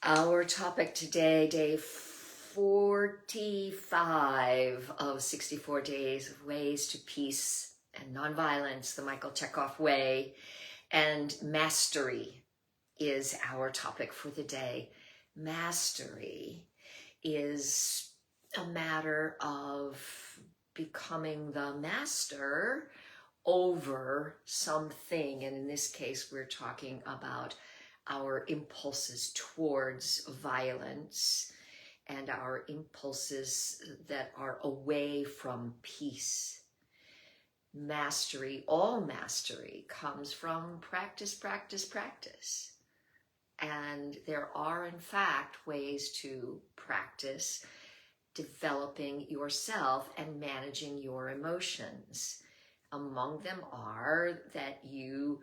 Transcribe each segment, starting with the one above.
Our topic today, day 45 of 64 Days of Ways to Peace and Nonviolence, the Michael Chekhov Way, and mastery is our topic for the day. Mastery is a matter of becoming the master over something, and in this case we're talking about our impulses towards violence and our impulses that are away from peace. Mastery, all mastery, comes from practice, practice, practice. And there are, in fact, ways to practice developing yourself and managing your emotions. Among them are that you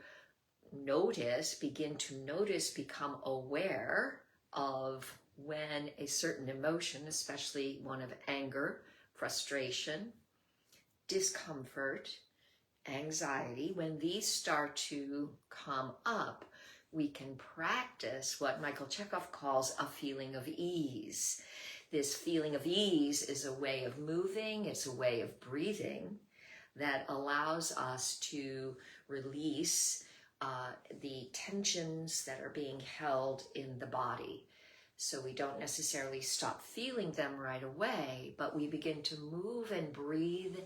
begin to notice, become aware of when a certain emotion, especially one of anger, frustration, discomfort, anxiety, when these start to come up, we can practice what Michael Chekhov calls a feeling of ease. This feeling of ease is a way of moving, it's a way of breathing that allows us to release the tensions that are being held in the body. So we don't necessarily stop feeling them right away, but we begin to move and breathe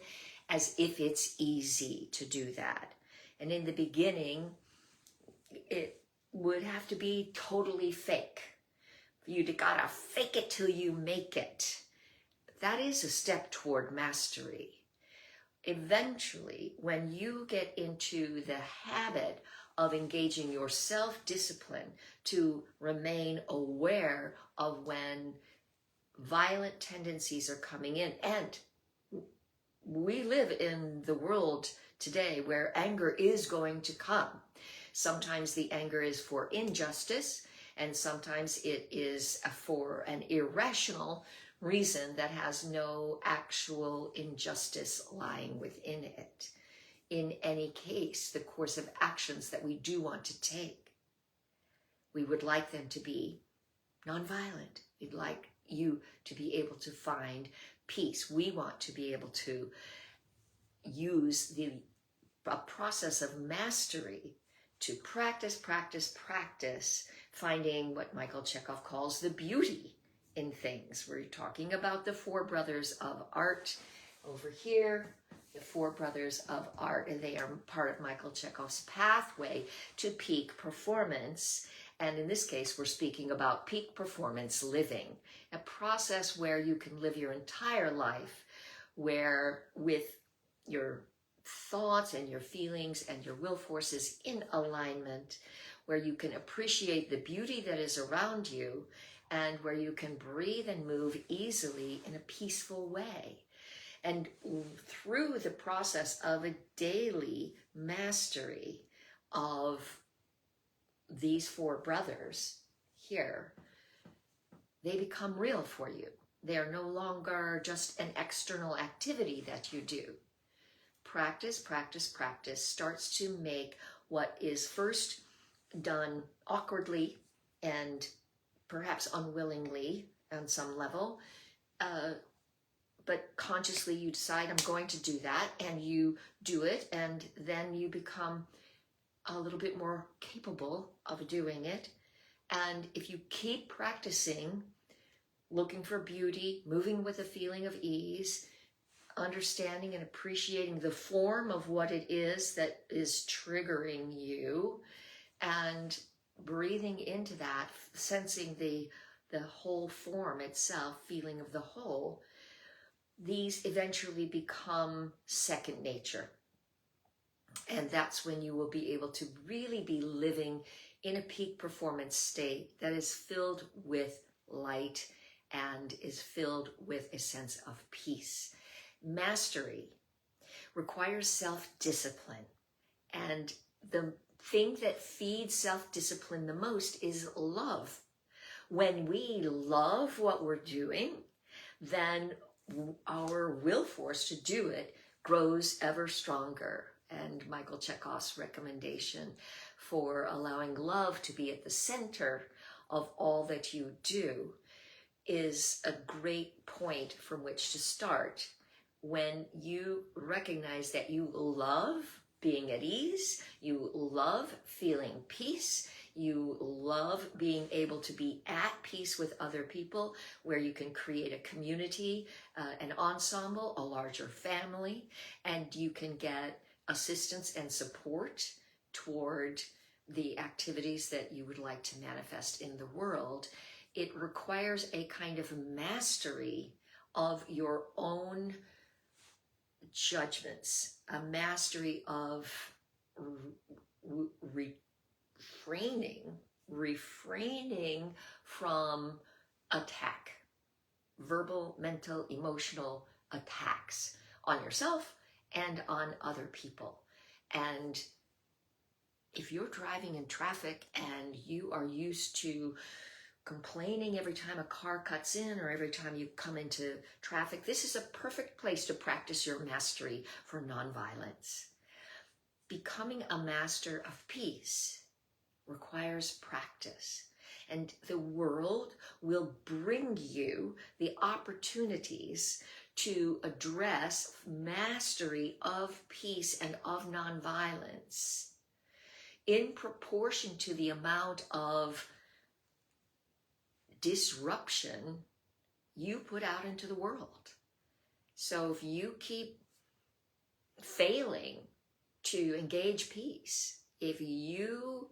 as if it's easy to do that. And in the beginning, it would have to be totally fake. You gotta fake it till you make it. That is a step toward mastery. Eventually, when you get into the habit of engaging your self-discipline to remain aware of when violent tendencies are coming in, and we live in the world today where anger is going to come. Sometimes the anger is for injustice, and sometimes it is for an irrational reason that has no actual injustice lying within it. In any case, the course of actions that we do want to take, we would like them to be nonviolent. We'd like you to be able to find peace. We want to be able to use a process of mastery to practice, practice, practice, finding what Michael Chekhov calls the beauty in things. We're talking about the four brothers of art over here, the four brothers of art, and they are part of Michael Chekhov's pathway to peak performance. And in this case, we're speaking about peak performance living, a process where you can live your entire life, where with your thoughts and your feelings and your will forces in alignment, where you can appreciate the beauty that is around you, and where you can breathe and move easily in a peaceful way. And through the process of a daily mastery of these four brothers here, they become real for you. They are no longer just an external activity that you do. Practice, practice, practice starts to make what is first done awkwardly and perhaps unwillingly on some level, but consciously you decide, I'm going to do that, and you do it, and then you become a little bit more capable of doing it. And if you keep practicing, looking for beauty, moving with a feeling of ease, understanding and appreciating the form of what it is that is triggering you, and breathing into that, sensing the whole form itself, feeling of the whole, these eventually become second nature. And that's when you will be able to really be living in a peak performance state that is filled with light and is filled with a sense of peace. Mastery requires self-discipline, and the thing that feeds self-discipline the most is love. When we love what we're doing, then our will force to do it grows ever stronger. And Michael Chekhov's recommendation for allowing love to be at the center of all that you do is a great point from which to start. When you recognize that you love being at ease, you love feeling peace, you love being able to be at peace with other people, where you can create a community, an ensemble, a larger family, and you can get assistance and support toward the activities that you would like to manifest in the world. It requires a kind of mastery of your own judgments, a mastery of refraining from attack, verbal, mental, emotional attacks on yourself and on other people. And if you're driving in traffic and you are used to complaining every time a car cuts in or every time you come into traffic, this is a perfect place to practice your mastery for nonviolence. Becoming a master of peace requires practice, and the world will bring you the opportunities to address mastery of peace and of nonviolence in proportion to the amount of disruption you put out into the world. So if you keep failing to engage peace, if you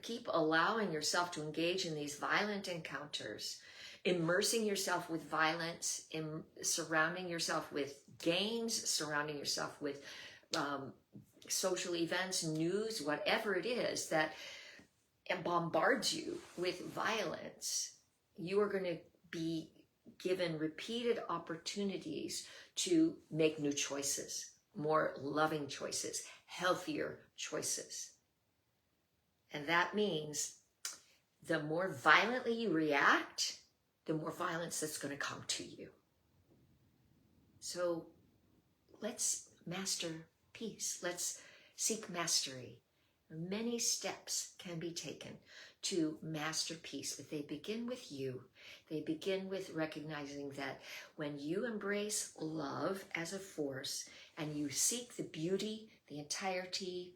keep allowing yourself to engage in these violent encounters, immersing yourself with violence, surrounding yourself with games, surrounding yourself with social events, news, whatever it is that bombards you with violence, you are going to be given repeated opportunities to make new choices, more loving choices, healthier choices. And that means the more violently you react, the more violence that's going to come to you. So let's master peace. Let's seek mastery. Many steps can be taken to master peace, but they begin with you. They begin with recognizing that when you embrace love as a force and you seek the beauty, the entirety,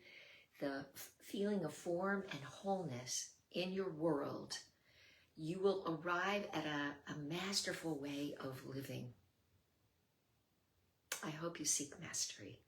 the feeling of form and wholeness in your world, you will arrive at a masterful way of living. I hope you seek mastery.